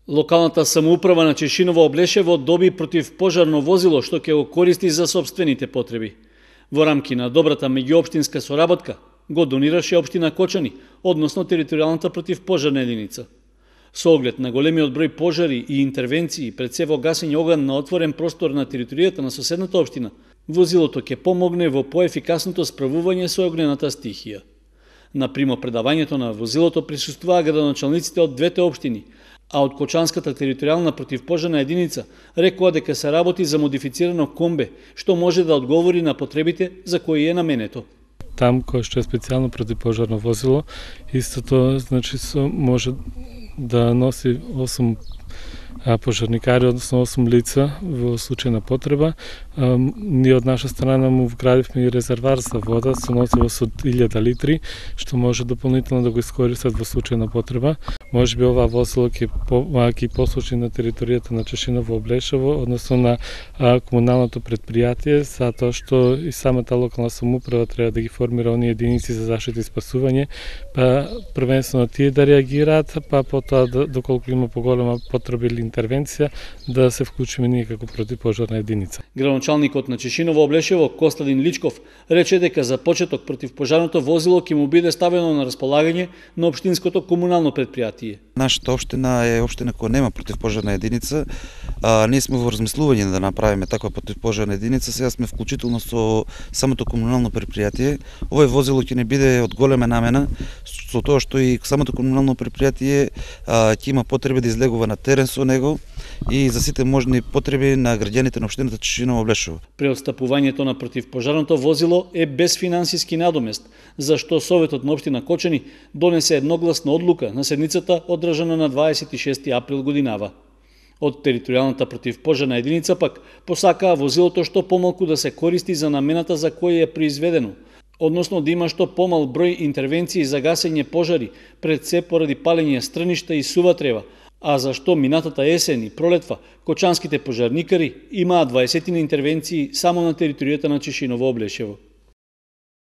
Локалната самоуправа на Чешиново Облешево доби противпожарно возило што ќе го користи за сопствените потреби. Во рамки на добрата меѓуопштинска соработка го донираше општина Кочани, односно територијалната противпожарна единица. Со оглед на големиот број пожари и интервенции пред се во гасење оган на отворен простор на територијата на соседната општина, возилото ќе помогне во поефикасното справување со огнената стихија. На примопредавањето на возилото присуствуваа градоначалниците од двете општини, а од Кочанската територијална противпожарна единица рекоа дека се работи за модифицирано комбе, што може да одговори на потребите за кои е наменето. Там кој што е специјално противпожарно возило, истото значи може да носи 8 пожарникари, односно 8 лица во случај на потреба. Ние од наша страна му вградивме и резервар за вода со носивост од 1000 литри, што може дополнително да го искористат во случај на потреба. Може би ова возило ќе послужи на територијата на Чешиново Облешево, односно на комуналното предпријатие, затоа што и самата локална самоуправа треба да ги формира оние единици за заштита и спасување, па првенствено тие да реагираат, па потоа доколку има поголема потреба или интервенција, да се вклучиме ние како противпожарна единица. Градоначалникот на Чешиново Облешево Костадин Личков рече дека за почеток противпожарното возило ќе му биде ставено на располагање на општинското комунално предпријатие. Нашата општина е општина која нема противпожарна единица. Ние сме во размислување да направиме таква противпожарна единица. Сега сме вклучително со самото комунално предпријатие. Овој возило ќе не биде од голема намена, со тоа што и самото комунално предпријатие ќе има потреба да излегува на терен со него и за сите можни потреби на граѓаните на општината Чешиново Облешево. Преотстапувањето на противпожарното возило е без финансиски надомест, зашто Советот на општина Кочани донесе едногласна одлука на седницата одржана на 26 април годинава. Од територијалната противпожарна единица пак посакаа возилото што помалку да се користи за намената за која е произведено, односно да има што помал број интервенции за гасење пожари, пред се поради палење стрништа и сува трева, а зашто минатата есен и пролетва кочанските пожарникари имаат 20 интервенции само на територијата на Чешиново Облешево.